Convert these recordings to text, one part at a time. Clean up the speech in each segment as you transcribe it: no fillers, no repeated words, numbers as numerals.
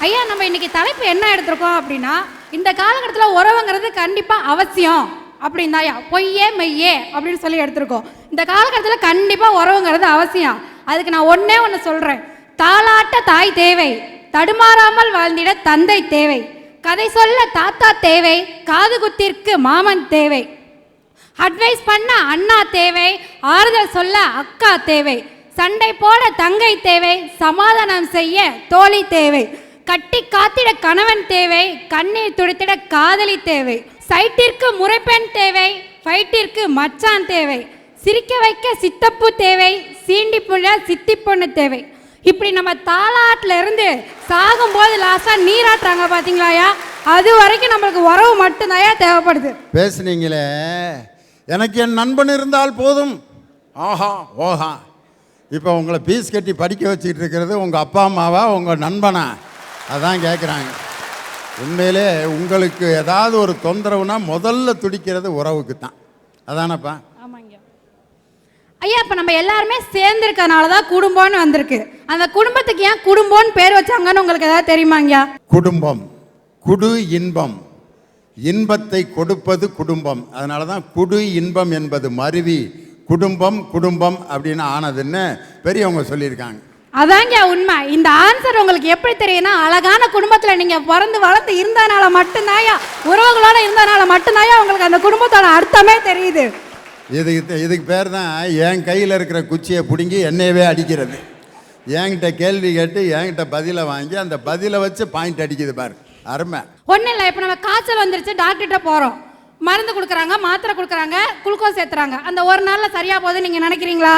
ஐயா, நம்ம இன்னைக்கு தலைப்பு என்ன எடுத்திருக்கோம் அப்படின்னா, இந்த காலகட்டத்தில் உறவுங்கிறது கண்டிப்பாக அவசியம் அப்படின்னு தாயா, பொய்யே மெய்யே அப்படின்னு சொல்லி எடுத்திருக்கோம். இந்த காலகட்டத்தில் கண்டிப்பாக உறவுங்கிறது அவசியம். அதுக்கு நான் ஒன்னே ஒன்று சொல்கிறேன். தாளாட்ட தாய் தேவை, தடுமாறாமல் வாழ்ந்திட தந்தை தேவை, கதை சொல்ல தாத்தா தேவை, காது குத்திற்கு மாமன் தேவை, அட்வைஸ் பண்ண அண்ணா தேவை, ஆறுதல் சொல்ல அக்கா தேவை, சண்டை போட தங்கை தேவை, சமாதானம் செய்ய தோழி தேவை, கட்டி காத்திட கணவன் தேவை, கண்ணீர் துடைத்திட காதலி தேவை, சைட்டிற்கு முறைப்பெண் தேவை, ஃபைட்டிற்கு மச்சான் தேவை, சிரிக்க வைக்க சித்தப்பு தேவை, சீண்டி புள்ள சித்தி பொண்ணு தேவை. இப்படி நம்ம தாளாட்டில் இருந்து சாகும்போது லாஸ்ட்டாக நீராட்டுறாங்க பார்த்தீங்களாயா, அது வரைக்கும் நம்மளுக்கு உறவு மட்டும்தாயா தேவைப்படுது. பேசுனீங்களே, எனக்கு என் நண்பன் இருந்தால் போதும், ஆஹா ஓஹா. இப்போ உங்களை பீஸ் கட்டி படிக்க வச்சுக்கிட்டு இருக்கிறது உங்கள் அப்பா அம்மாவா உங்கள் நண்பனா? அதான் கேட்குறாங்க. உண்மையிலே உங்களுக்கு ஏதாவது ஒரு தொந்தரவுனா முதல்ல துடிக்கிறது உறவுக்கு தான். அதானப்பா? ஆமாங்க ஐயா. இப்போ நம்ம எல்லாருமே சேர்ந்துருக்கனால தான் குடும்பம்னு வந்திருக்கு. அந்த குடும்பத்துக்கு ஏன் குடும்பம்னு பேர் வச்சாங்கன்னு உங்களுக்கு ஏதாவது தெரியுமாங்கய்யா? குடும்பம், குடு இன்பம், இன்பத்தை கொடுப்பது குடும்பம். அதனால தான் குடு இன்பம் என்பது மருவி குடும்பம் குடும்பம் அப்படின்னு ஆனதுன்னு பெரியவங்க சொல்லியிருக்காங்க. அதாங்க உண்மை. இந்த ஆன்சர் உங்களுக்கு எப்படி தெரியும்னா, அழகான குடும்பத்தில் நீங்கள் பிறந்து வளர்ந்து இருந்ததுனால மட்டும்தாயா, உறவுகளோட இருந்ததுனால மட்டும்தாயா உங்களுக்கு அந்த குடும்பத்தோட அர்த்தமே தெரியுது. இதுக்கு பேர் தான் என் கையில் இருக்கிற குச்சியை பிடுங்கி என்னையவே அடிக்கிறது. என்கிட்ட கேள்வி கேட்டு என்கிட்ட பதிலை வாங்கி அந்த பதிலை வச்சு பாயிண்ட் அடிக்குது பாரு, அருமை. ஒன்றும் இல்லை. இப்போ நம்ம காய்ச்சல் வந்துருச்சு, டாக்டர்கிட்ட போகிறோம், மருந்து கொடுக்குறாங்க, மாத்திரை கொடுக்குறாங்க, குளுக்கோஸ் ஏற்றுறாங்க. அந்த ஒரு நாளில் சரியாக போகுதுன்னு நீங்கள் நினைக்கிறீங்களா?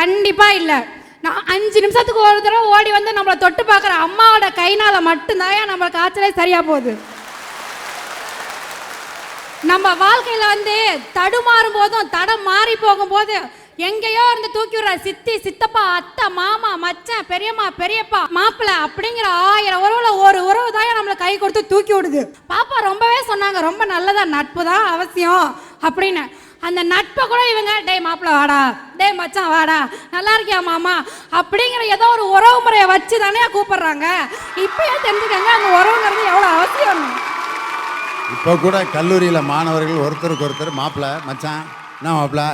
கண்டிப்பாக இல்லை. நான் 5 நிமிஷத்துக்கு ஒரு தடவை ஓடி வந்து நம்மளை தொட்டு பார்க்குற அம்மாவோட கைனால் மட்டும்தான் நம்ம காய்ச்சலே சரியாக போகுது. நம்ம வாழ்க்கையில் வந்து தடுமாறும் போதும், தடம் மாறி போகும்போது எங்கேயோ இருந்து தூக்கி விடுற சித்தி, சித்தப்பா, அத்தை, மாமா, மச்சான், பெரியம்மா, பெரியப்பா, மாப்பிள்ளை அப்படிங்கிற 1000 உறவுல ஒரு உறவு தான் நம்மளை கை கொடுத்து தூக்கி விடுது. பாப்பா ரொம்பவே சொன்னாங்க, ரொம்ப நல்லதா, நட்பு தான் அவசியம் அப்படின்னு. அந்த நட்பை கூட இவங்க டேய் மாப்பிள்ளை வாடா, டேய் மச்சான் வாடா, நல்லா இருக்கியா மாமா அப்படிங்கிற ஏதோ ஒரு உறவு முறையை வச்சு தானே கூப்பிடுறாங்க. இப்பயே தெரிஞ்சுக்கங்க அந்த உறவுங்கிறது எவ்வளோ அவசியம். இப்போ கூட கல்லூரியில் மாணவர்கள் ஒருத்தருக்கு ஒருத்தர் மாப்பிள்ளை மச்சான், என்ன மாப்பிள்ளை,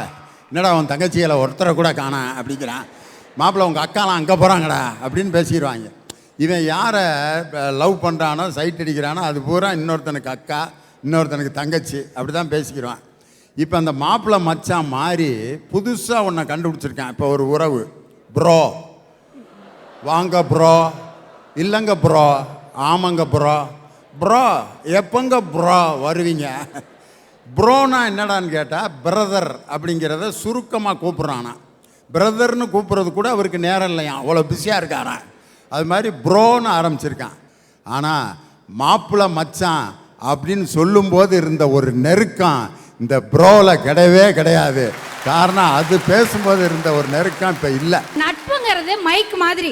என்னடா உன் தங்கச்சிகளை ஒருத்தரை கூட காணான் அப்படிங்கிறான். மாப்பிள்ளை உங்கள் அக்காலாம் அங்கே போகிறாங்கடா அப்படின்னு பேசிடுவாங்க. இவன் யாரை லவ் பண்ணுறானோ, சைட் அடிக்கிறானோ அது பூரா இன்னொருத்தனுக்கு அக்கா, இன்னொருத்தனுக்கு தங்கச்சி, அப்படி தான் பேசிக்கிறான். இப்போ அந்த மாப்பிள்ளை மச்சான் மாறி புதுசாக ஒன்றை கண்டுபிடிச்சிருக்கான். இப்போ ஒரு உறவு, ப்ரோ, வாங்க ப்ரோ, இல்லைங்க ப்ரோ, ஆமாங்க ப்ரோ, ப்ரோ எப்போங்க ப்ரோ வருவீங்க? ப்ரோனா என்னடான்னு கேட்டால் பிரதர் அப்படிங்கிறத சுருக்கமாக கூப்பிட்றானா. பிரதர்னு கூப்பிட்றது கூட அவருக்கு நேரம் இல்லையா, அவ்வளோ பிஸியாக இருக்காரான். அது மாதிரி ப்ரோன்னு ஆரம்பிச்சிருக்கான். ஆனால் மாப்பிள்ளை மச்சான் அப்படின்னு சொல்லும்போது இருந்த ஒரு நெருக்கம் இந்த ப்ரோவில் கிடையவே கிடையாது. காரணம் அது பேசும்போது இருந்த ஒரு நெருக்கம் இப்போ இல்லை. நட்புங்கிறது மைக் மாதிரி,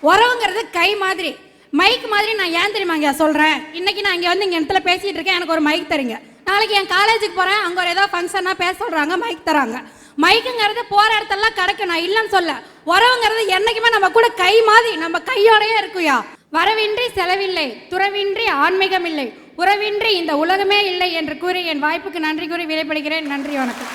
உறவுங்கிறது கை மாதிரி. மைக் மாதிரி நான் ஏன் தெரியுமாங்க சொல்கிறேன்? இன்னைக்கு நான் இங்கே வந்து இங்கே இடத்துல பேசிகிட்டு இருக்கேன், எனக்கு ஒரு மைக் தரீங்க. நாளைக்கு என் காலேஜுக்கு போகிறேன், அங்கே ஒரு ஏதோ ஃபங்க்ஷனாக பேச சொல்கிறாங்க, மைக் தராங்க. மைக்குங்கிறது போகிற இடத்துலலாம் கிடைக்கும், நான் இல்லைன்னு சொல்ல. உறவுங்கிறது என்றைக்குமே நம்ம கூட கை மாதிரி, நம்ம கையோடையே இருக்குயா. வரவின்றி செலவில்லை, துறவின்றி ஆன்மீகம் இல்லை, உறவின்றி இந்த உலகமே இல்லை என்று கூறி என் வாய்ப்புக்கு நன்றி கூறி விடைபெறுகிறேன். நன்றி, வணக்கம்.